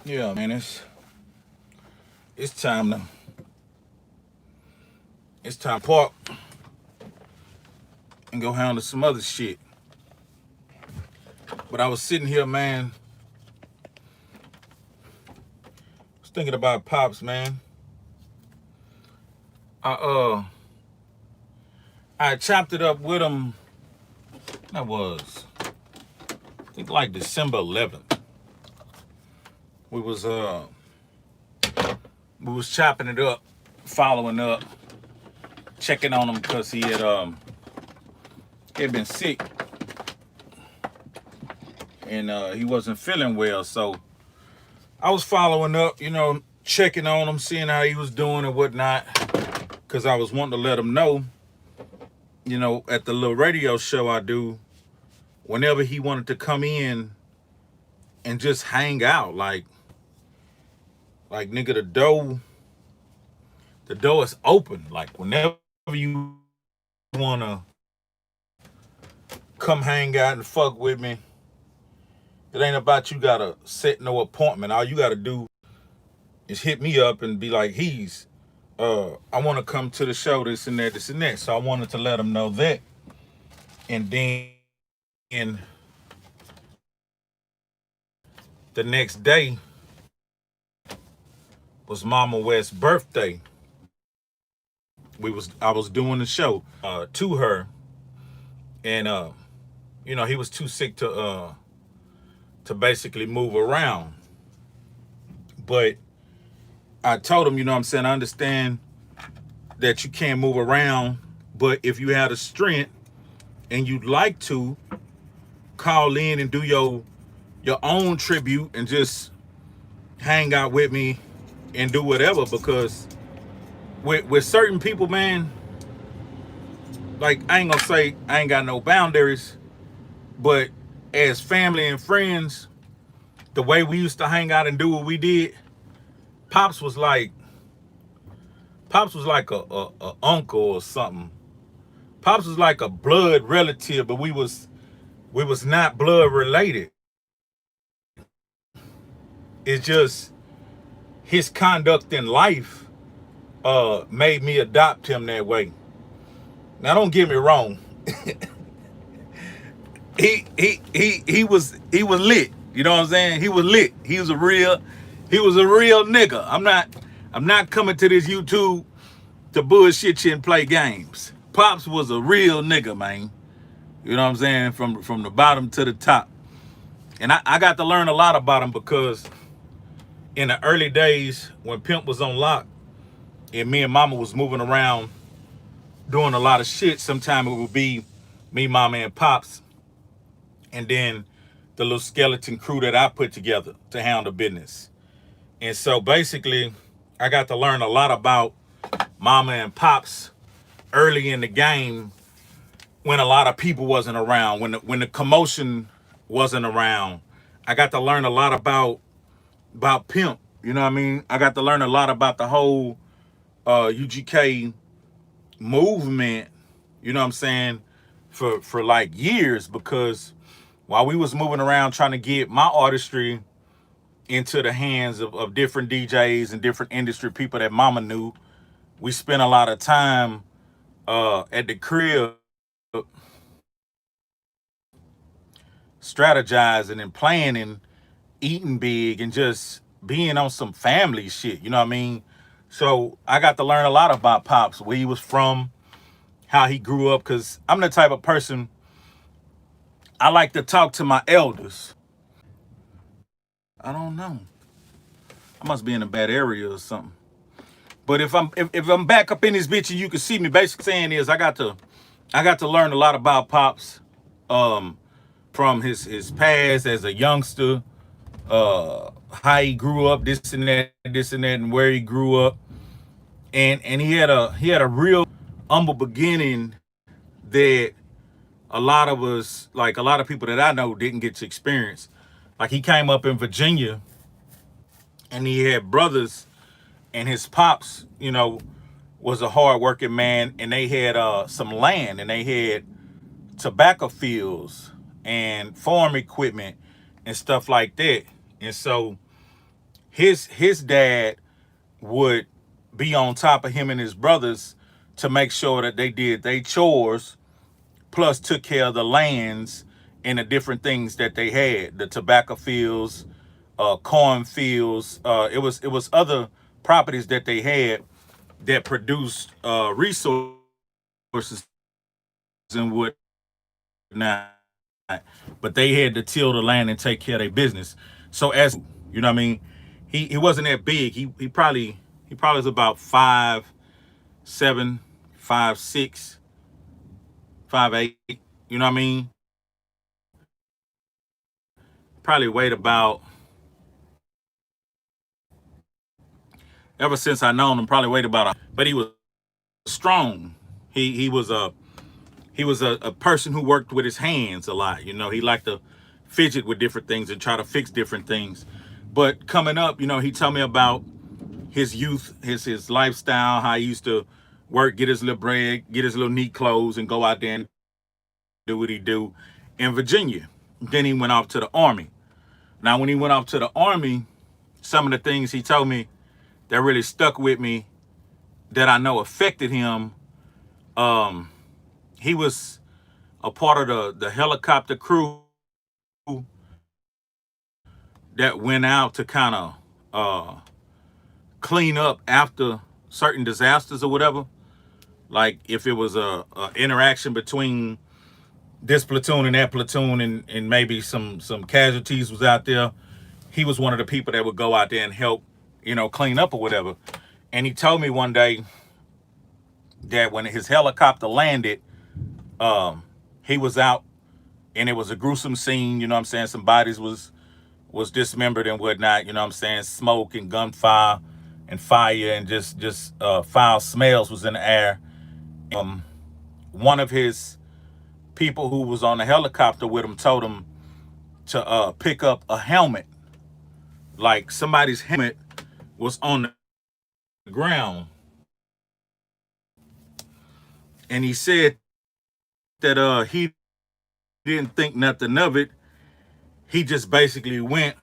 Yeah, man, it's time to park and go handle some other shit. But I was sitting here, man, was thinking about pops, man. I I chopped it up with him. That was I think like December 11th. We was uh we was chopping it up, following up, checking on him because he had been sick and he wasn't feeling well. So I was following up, checking on him, seeing how he was doing and whatnot. Because I was wanting to let him know, at the little radio show I do, whenever he wanted to come in and just hang out, like nigga, the door is open. Like whenever you wanna come hang out and fuck with me, it ain't about you gotta set no appointment. All you gotta do is hit me up and be like, I want to come to the show, this and that, this and that. So I wanted to let him know that. And then the next day was Mama West's birthday. I was doing the show to her, and he was too sick to basically move around. But I told him, what I'm saying, I understand that you can't move around, but if you had a strength and you'd like to call in and do your own tribute and just hang out with me and do whatever, because with certain people, man, like I ain't gonna say I ain't got no boundaries, but as family and friends, the way we used to hang out and do what we did, pops was like a uncle or something. Pops was like a blood relative, but we was not blood related. It's just his conduct in life made me adopt him that way. Now don't get me wrong. he was lit. You know what I'm saying? He was lit. He was a real nigga. I'm not coming to this YouTube to bullshit you and play games. Pops was a real nigga, man. You know what I'm saying? From the bottom to the top. And I got to learn a lot about him because in the early days when Pimp was on lock and me and Mama was moving around doing a lot of shit, sometimes it would be me, Mama, and Pops, and then the little skeleton crew that I put together to handle business. And so basically, I got to learn a lot about Mama and Pops early in the game when a lot of people wasn't around, when the commotion wasn't around. I got to learn a lot about Pimp. You know what I mean? I got to learn a lot about the whole UGK movement, you know what I'm saying, for like years, because while we was moving around trying to get my artistry into the hands of different DJs and different industry people that Mama knew, we spent a lot of time at the crib strategizing and planning, eating big, and just being on some family shit. You know what I mean? So I got to learn a lot about Pops, where he was from, how he grew up, because I'm the type of person, I like to talk to my elders. I don't know. I must be in a bad area or something. But if I'm back up in this bitch and you can see me, basically saying is I got to learn a lot about Pops, um, from his past as a youngster, how he grew up, this and that, and where he grew up, and he had a real humble beginning that a lot of us, like a lot of people that I know, didn't get to experience. Like he came up in Virginia, and he had brothers, and his pops, was a hardworking man, and they had some land, and they had tobacco fields and farm equipment and stuff like that. And so his dad would be on top of him and his brothers to make sure that they did their chores, plus took care of the lands and the different things that they had, the tobacco fields, corn fields. It was other properties that they had that produced resources and whatnot, but they had to till the land and take care of their business. So as you know what I mean, he wasn't that big. He probably was about 5'7", 5'6", 5'8". You know what I mean? Probably weighed about, ever since I known him, probably weighed about but he was strong. He was a person who worked with his hands a lot. You know, he liked to fidget with different things and try to fix different things. But coming up, he told me about his youth, his lifestyle, how he used to work, get his little bread, get his little neat clothes, and go out there and do what he do in Virginia. Then he went off to the Army. Now, when he went off to the Army, some of the things he told me that really stuck with me, that I know affected him, he was a part of the helicopter crew that went out to kind of clean up after certain disasters or whatever. Like if it was a interaction between this platoon and that platoon, and maybe some casualties was out there, he was one of the people that would go out there and help, clean up or whatever. And he told me one day that when his helicopter landed, he was out, and it was a gruesome scene. You know what I'm saying? Some bodies was dismembered and whatnot. You know what I'm saying? Smoke and gunfire and fire and just foul smells was in the air. One of his people who was on the helicopter with him told him to pick up a helmet. Like somebody's helmet was on the ground, and he said that he didn't think nothing of it. He just basically went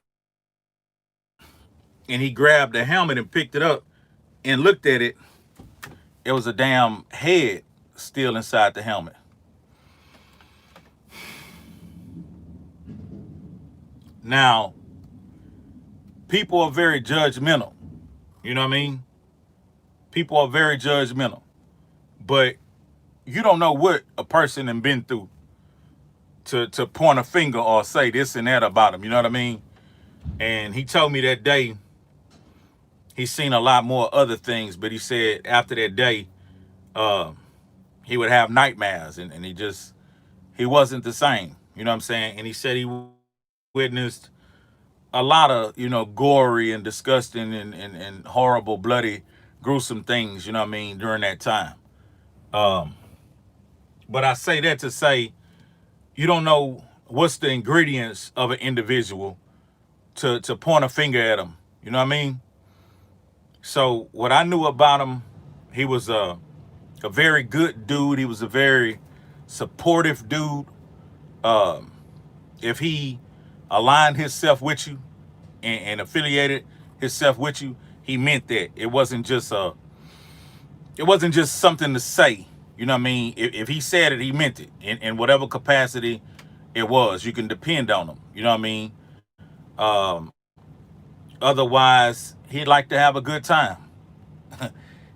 and he grabbed the helmet and picked it up and looked at it. It was a damn head still inside the helmet. Now, people are very judgmental. You know what I mean? People are very judgmental. But you don't know what a person has been through to point a finger or say this and that about him. You know what I mean? And he told me that day he's seen a lot more other things, but he said after that day, he would have nightmares, and he wasn't the same. You know what I'm saying? And he said he witnessed a lot of, gory and disgusting and horrible, bloody, gruesome things, you know what I mean, during that time. But I say that to say, you don't know what's the ingredients of an individual to point a finger at him. You know what I mean? So what I knew about him, he was a very good dude. He was a very supportive dude. If he aligned himself with you and affiliated himself with you, he meant that. It wasn't just something to say. You know what I mean? If he said it, he meant it in whatever capacity it was. You can depend on him. You know what I mean? Um, Otherwise, he'd like to have a good time.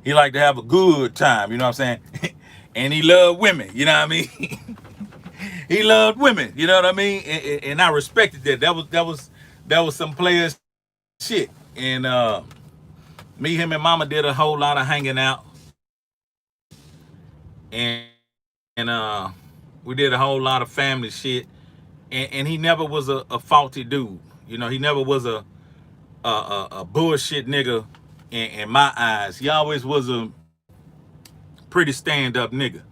He like to have a good time. You know what I'm saying? And he loved women. You know what I mean? He loved women. You know what I mean? And I respected that. That was some players shit. And me, him, and Mama did a whole lot of hanging out, and we did a whole lot of family shit. And he never was a faulty dude. He never was a bullshit nigga in my eyes. He always was a pretty stand up nigga.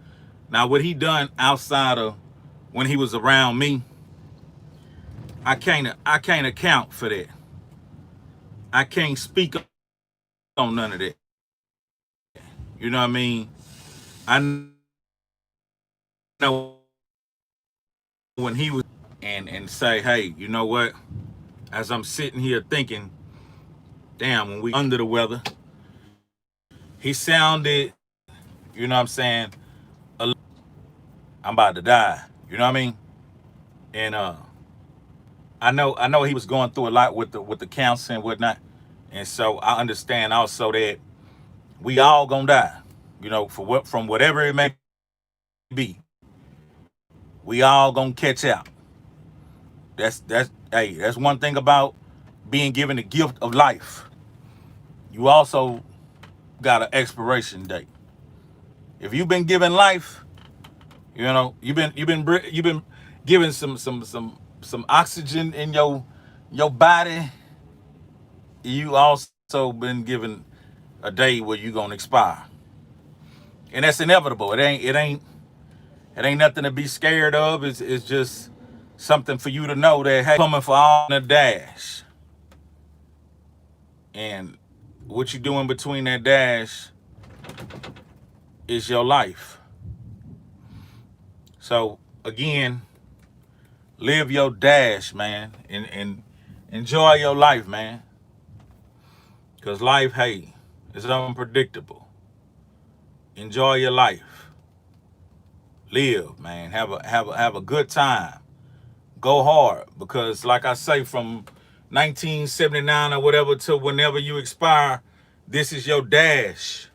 Now, what he done outside of when he was around me, I can't account for that. I can't speak on none of that. You know what I mean? I know when he was and say, hey, you know what? As I'm sitting here thinking, damn, when we under the weather, he sounded, you know what I'm saying, I'm about to die. You know what I mean? And I know he was going through a lot with the cancer and whatnot. And so I understand also that we all gonna die. You know, from whatever it may be, we all gonna catch out. That's one thing about being given the gift of life. You also got an expiration date. If you've been given life, you know you've been given some oxygen in your body. You also been given a day where you're gonna expire, and that's inevitable. It ain't nothing to be scared of. It's just something for you to know that hey, coming for all in a dash, and what you doing between that dash is your life. So again, live your dash, man, and enjoy your life, man. Cause life, hey, is unpredictable. Enjoy your life. Live, man. Have a good time. Go hard. Because like I say, from 1979 or whatever to whenever you expire, this is your dash.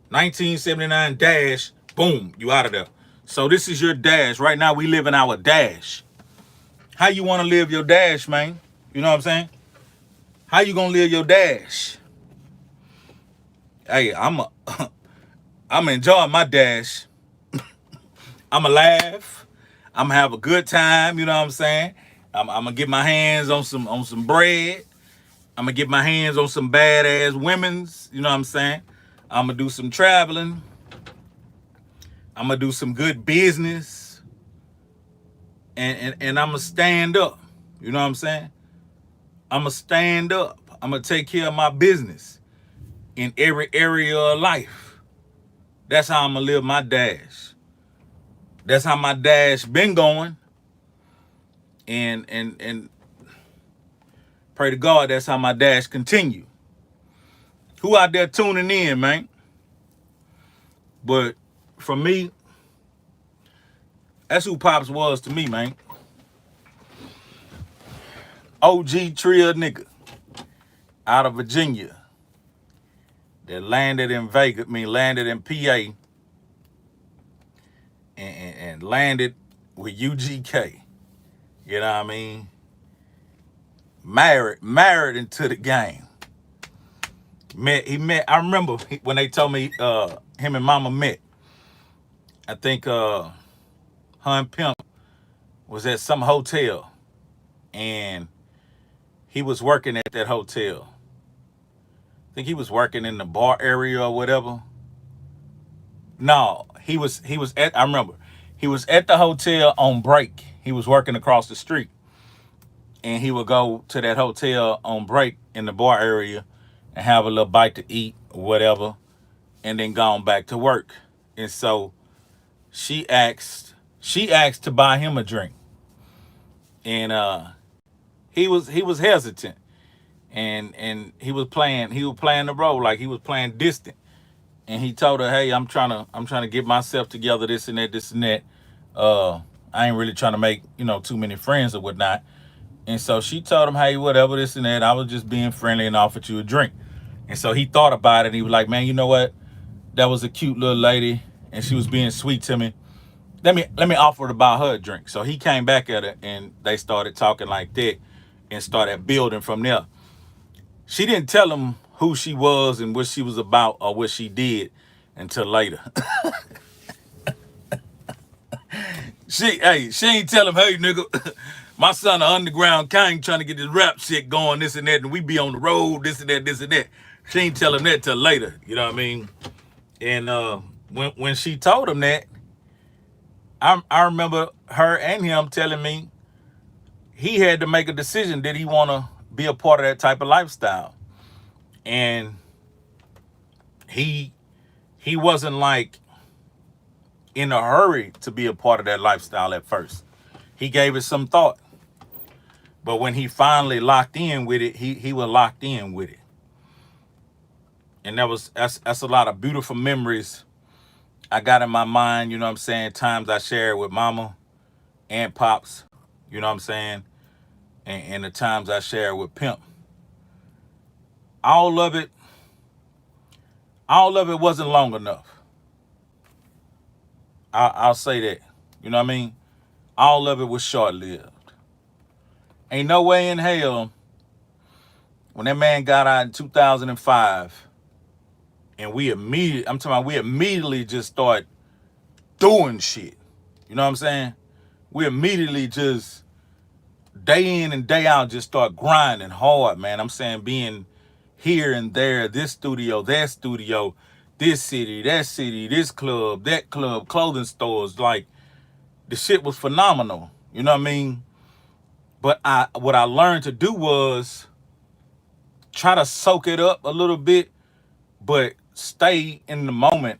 1979 dash, boom, you out of there. So this is your dash. Right now we live in our dash. How you want to live your dash, man? You know what I'm saying? How you gonna live your dash? Hey, I'm enjoying my dash. I'ma laugh. I'ma have a good time. You know what I'm saying? I'm gonna get my hands on some bread. I'm gonna get my hands on some badass women's. You know what I'm saying? I'm gonna do some traveling. I'm gonna do some good business, and I'm gonna stand up. You know what I'm saying? I'm gonna stand up. I'm gonna take care of my business in every area of life. That's how I'm gonna live my dash. That's how my dash been going, and pray to God that's how my dash continue. Who out there tuning in, man? But for me, that's who Pops was to me, man. OG Trill nigga out of Virginia that landed in Vegas, landed in PA and landed with UGK. You know what I mean? Married into the game. I remember when they told me him and Mama met. I think her and Pimp was at some hotel and he was working at that hotel. I think he was working in the bar area or whatever. No, he was at, I remember, he was at the hotel on break. He was working across the street. And he would go to that hotel on break in the bar area and have a little bite to eat or whatever, and then gone back to work. And so she asked to buy him a drink. And he was hesitant. And he was playing the role like he was playing distant. And he told her, "Hey, I'm trying to get myself together, this and that. I ain't really trying to make, too many friends or whatnot." And so she told him, "Hey, whatever, this and that. I was just being friendly and offered you a drink." And so he thought about it and he was like, "Man, you know what? That was a cute little lady and she was being sweet to me. Let me offer to buy her a drink." So he came back at her and they started talking like that and started building from there. She didn't tell him who she was and what she was about or what she did until later. She ain't tell him, "Hey, nigga, my son, an underground king, trying to get this rap shit going, this and that, and we be on the road, this and that, this and that." She ain't tell him that till later. You know what I mean? And when she told him that, I remember her and him telling me he had to make a decision. Did he want to be a part of that type of lifestyle? And he wasn't like in a hurry to be a part of that lifestyle at first. He gave it some thought. But when he finally locked in with it, he was locked in with it. And that's a lot of beautiful memories I got in my mind, you know what I'm saying? Times I shared with mama and pops, you know what I'm saying? And the times I shared with Pimp. All of it, all of it wasn't long enough. I'll say that. You know what I mean? All of it was short lived. Ain't no way in hell when that man got out in 2005 and I'm talking about we immediately just start doing shit. You know what I'm saying? We immediately just day in and day out just start grinding hard, man. I'm saying being here and there, this studio, that studio, this city, this club, that club, clothing stores. Like, the shit was phenomenal. You know what I mean? But what I learned to do was try to soak it up a little bit, but stay in the moment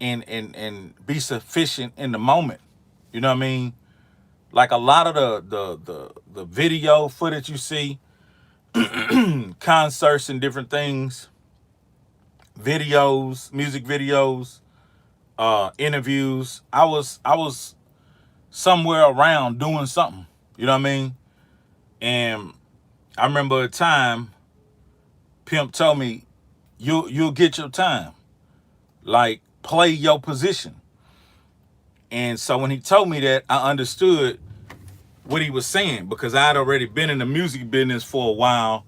and be sufficient in the moment. You know what I mean? Like a lot of the video footage you see, concerts and different things, videos, music videos, interviews. I was somewhere around doing something. You know what I mean? And I remember a time Pimp told me, you'll get your time. Like, play your position. And so when he told me that, I understood what he was saying, because I had already been in the music business for a while,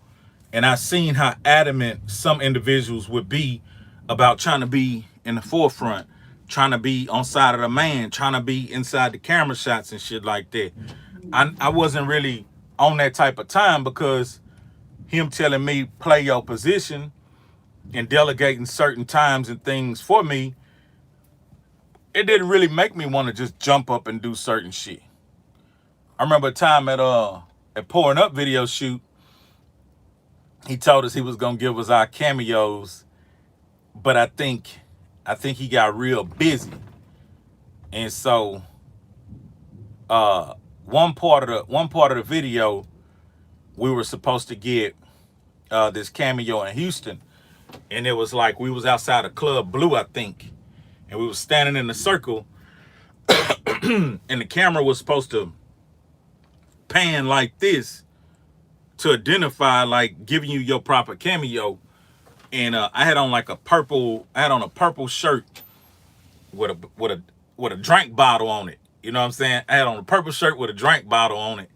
and I seen how adamant some individuals would be about trying to be in the forefront, trying to be on side of the man, trying to be inside the camera shots and shit like that. I wasn't really on that type of time, because him telling me play your position and delegating certain times and things for me, it didn't really make me want to just jump up and do certain shit. I remember a time at Pouring Up video shoot, he told us he was gonna give us our cameos, but I think he got real busy. And so one part of the video, we were supposed to get this cameo in Houston, and it was like we was outside of Club Blue, I think, and we was standing in a circle, and the camera was supposed to pan like this to identify, like, giving you your proper cameo. And I had on a purple shirt with a drink bottle on it. You know what I'm saying? I had on a purple shirt with a drink bottle on it,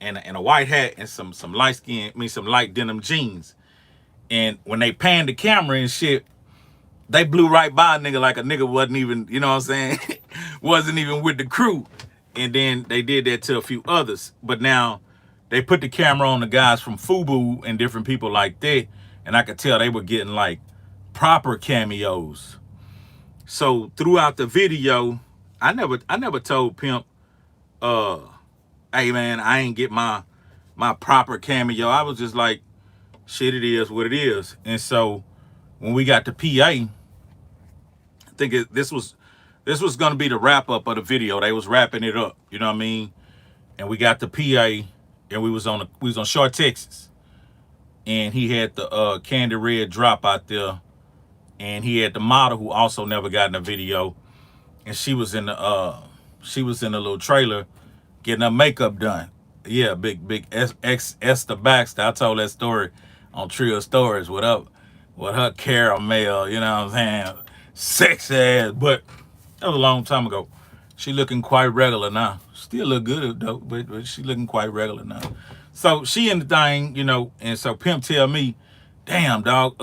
and a white hat and some light denim jeans. And when they panned the camera and shit, they blew right by a nigga like a nigga wasn't even, you know what I'm saying, wasn't even with the crew. And then they did that to a few others. But now they put the camera on the guys from FUBU and different people like that, and I could tell they were getting like proper cameos. So throughout the video, I never told Pimp, hey man, I ain't get my proper cameo. I was just like, shit, it is what it is. And so when we got to PA, I think this was gonna be the wrap up of the video. They was wrapping it up, you know what I mean? And we got to PA, and we was on Short, Texas, and he had the Candy Red drop out there, and he had the model who also never got in the video, and she was in the little trailer getting her makeup done. Yeah, big Esther Baxter. I told that story on Trio Stories. What up? With her caramel, you know what I'm saying? Sexy ass, but that was a long time ago. She looking quite regular now. Still look good though, but she looking quite regular now. So she in the thing, you know, and so Pimp tell me, damn dog,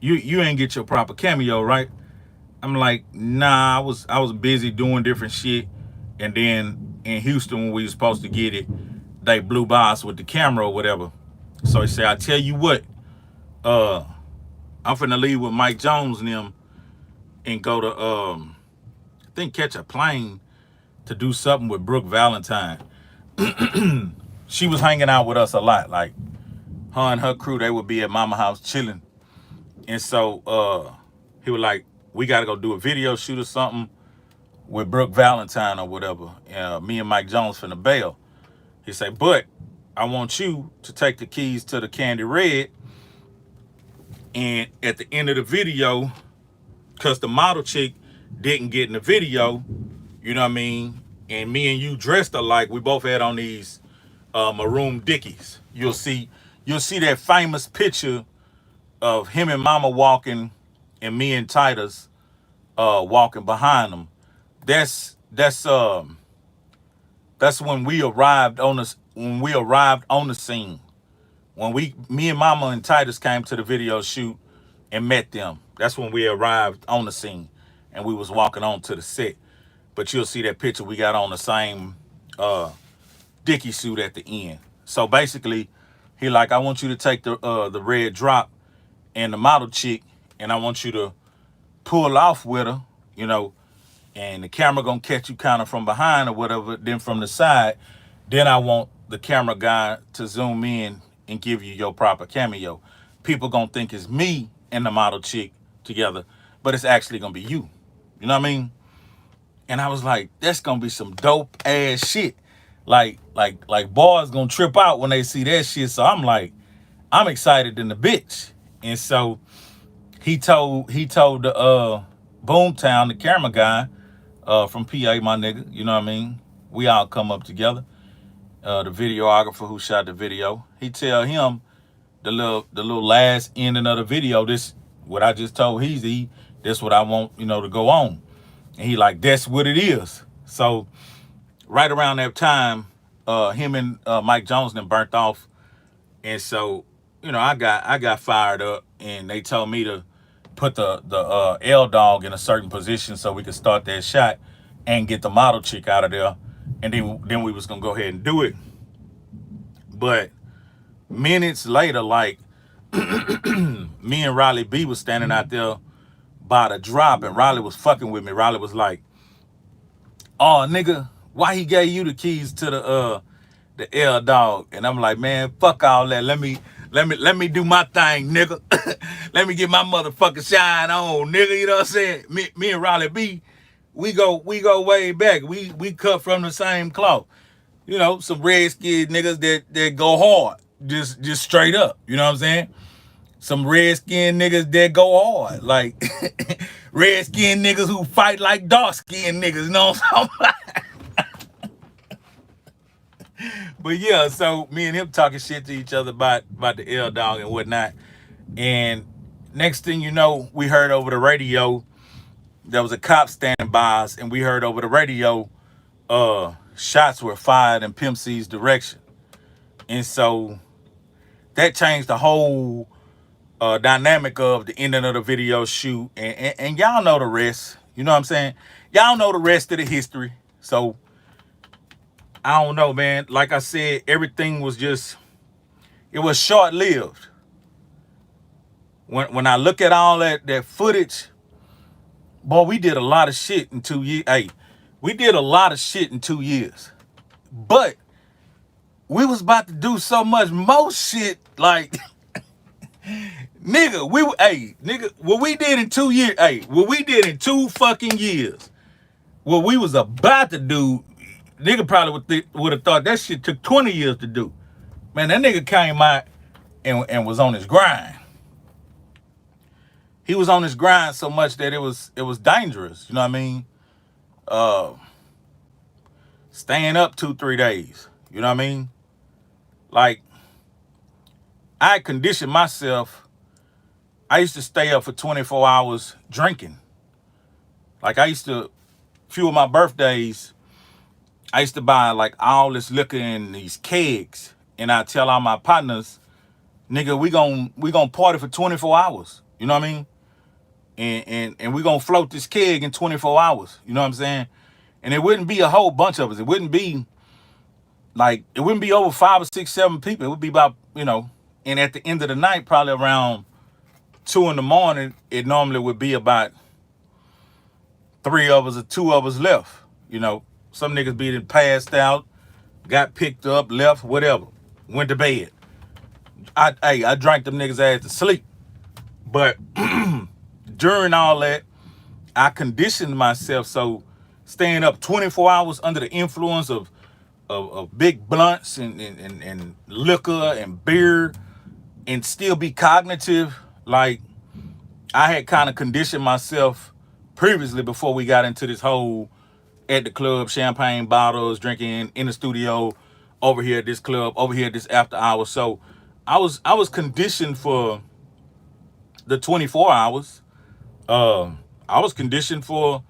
you ain't get your proper cameo, right? I'm like, nah, I was busy doing different shit. And then in Houston, when we was supposed to get it, they blew by us with the camera or whatever. So he said, I tell you what, I'm finna leave with Mike Jones and them and go to I think catch a plane to do something with Brooke Valentine. She was hanging out with us a lot. Like, her and her crew, they would be at mama house chilling. And so he was like, we gotta go do a video shoot or something with Brooke Valentine or whatever. Me and Mike Jones finna bail. He said, but I want you to take the keys to the Candy Red, and at the end of the video, because the model chick didn't get in the video, you know what I mean? And me and you dressed alike. We both had on these maroon dickies. You'll see that famous picture of him and Mama walking, and me and Titus walking behind them. That's when we arrived on the scene. When me and Mama and Titus came to the video shoot and met them. That's when we arrived on the scene, and we was walking on to the set. But you'll see that picture. We got on the same Dickie suit at the end. So basically, he like, I want you to take the red drop and the model chick, and I want you to pull off with her, you know, and the camera gonna catch you kind of from behind or whatever, then from the side. Then I want the camera guy to zoom in and give you your proper cameo. People gonna think it's me and the model chick together, but it's actually gonna be you. You know what I mean? And I was like, that's gonna be some dope ass shit. Like boys gonna trip out when they see that shit. So I'm like, I'm excited in the bitch. And so he told the Boomtown, the camera guy from PA, my nigga, you know what I mean? We all come up together. The videographer who shot the video, he tell him the little last ending of the video, this what I just told Heezy, this what I want, you know, to go on. And he like, that's what it is. So right around that time, him and Mike Jones then burnt off. And so, you know, I got fired up, and they told me to put the L dog in a certain position so we could start that shot and get the model chick out of there. And then we was gonna go ahead and do it. But minutes later, like me and Riley B was standing out there by the drop, and Riley was fucking with me. Riley was like, oh nigga, why he gave you the keys to the L dog? And I'm like, man, fuck all that. Let me do my thing, nigga. Let me get my motherfucking shine on, nigga. You know what I'm saying? Me and Riley B, we go way back. We cut from the same cloth. You know, some red-skinned niggas that go hard, just straight up. You know what I'm saying? Some red-skinned niggas that go hard, like red-skinned niggas who fight like dark-skinned niggas. You know what I'm saying? But yeah, so me and him talking shit to each other about the L dog and whatnot. And next thing you know, we heard over the radio, there was a cop standing by us, and we heard over the radio, shots were fired in Pimp C's direction. And so that changed the whole dynamic of the ending of the video shoot. And y'all know the rest. You know what I'm saying? Y'all know the rest of the history. So I don't know, man. Like I said, everything was just, it was short-lived. When I look at all that footage, boy, we did a lot of shit in 2 years. Hey, we did a lot of shit in 2 years. But we was about to do so much more shit, like, nigga, what we did in 2 years, what we did in 2 fucking years, what we was about to do, nigga probably would have thought that shit took 20 years to do. Man, that nigga came out and was on his grind. He was on his grind so much that it was dangerous. You know what I mean? Staying up 2-3 days. You know what I mean? Like, I conditioned myself. I used to stay up for 24 hours drinking. Like, I used to, few of my birthdays, I used to buy like all this liquor in these kegs, and I tell all my partners, nigga, we gon' party for 24 hours. You know what I mean? And we gonna float this keg in 24 hours. You know what I'm saying? And it wouldn't be a whole bunch of us. It wouldn't be over 5 or 6, 7 people. It would be about, you know, and at the end of the night, probably around 2 in the morning, it normally would be about 3 of us or 2 of us left. You know, some niggas be passed out, got picked up, left, whatever, went to bed. I drank them niggas ass to sleep. But during all that, I conditioned myself, so staying up 24 hours under the influence of of big blunts and liquor and beer and still be cognitive. Like, I had kind of conditioned myself previously before we got into this whole at the club, champagne bottles, drinking in the studio, over here at this club, over here at this after hour. So I was conditioned for the 24 hours. I was conditioned for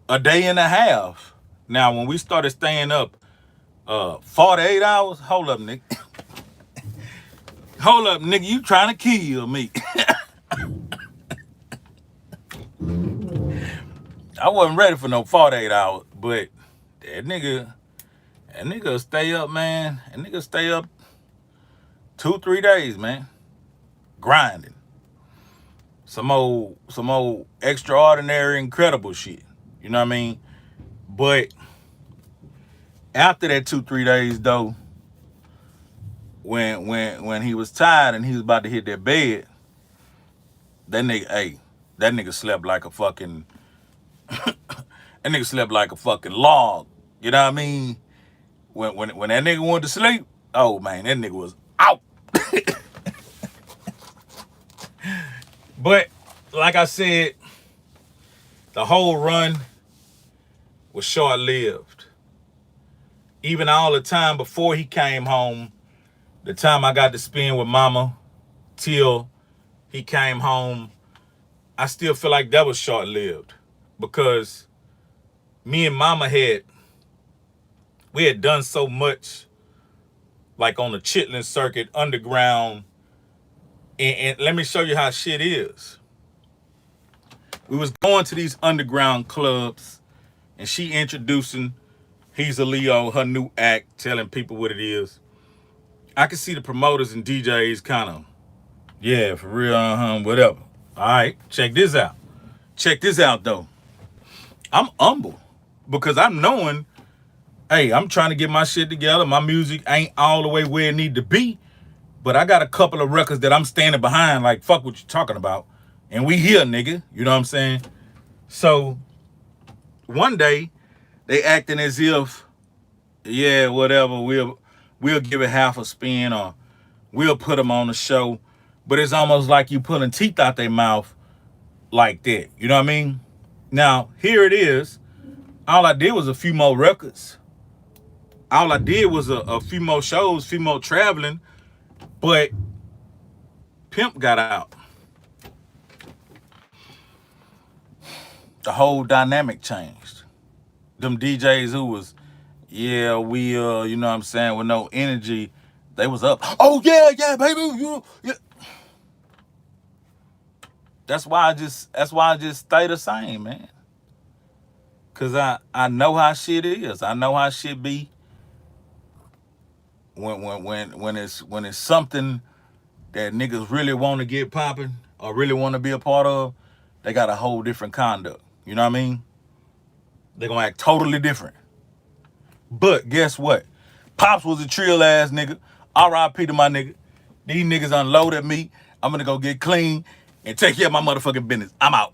a day and a half. Now, when we started staying up 48 hours, hold up, nigga. Hold up, nigga, you trying to kill me. I wasn't ready for no 48 hours, but that nigga stay up, man. That nigga stay up 2-3 days, man. Grinding. Some old extraordinary, incredible shit. You know what I mean? But after that 2-3 days though, when he was tired and he was about to hit that bed, that nigga slept like a fucking that nigga slept like a fucking log. You know what I mean? When that nigga went to sleep, oh man, that nigga was out. But like I said, the whole run was short-lived. Even all the time before he came home, the time I got to spend with mama till he came home, I still feel like that was short-lived because me and mama we had done so much, like on the Chitlin circuit, underground, and let me show you how shit is. We was going to these underground clubs, and she introducing He's a Leo, her new act, telling people what it is. I could see the promoters and DJs kind of, yeah, for real, whatever. All right, check this out. Check this out, though. I'm humble because I'm knowing, hey, I'm trying to get my shit together. My music ain't all the way where it need to be, but I got a couple of records that I'm standing behind, like, fuck what you talking about. And we here, nigga. You know what I'm saying? So one day, they acting as if, yeah, whatever, we'll give it half a spin or we'll put them on the show. But it's almost like you pulling teeth out their mouth like that. You know what I mean? Now, here it is. All I did was a few more records. All I did was a few more shows, few more traveling. But Pimp got out. The whole dynamic changed. Them DJs who was, yeah, we you know what I'm saying, with no energy, they was up. Oh yeah, baby, yeah. That's why I just stay the same, man. Cause I know how shit is. I know how shit be when it's something that niggas really want to get popping or really want to be a part of. They got a whole different conduct. You know what I mean? They're gonna act totally different. But guess what? Pops was a trill ass nigga. R.I.P. to my nigga. These niggas unloaded me. I'm gonna go get clean and take care of my motherfucking business. I'm out.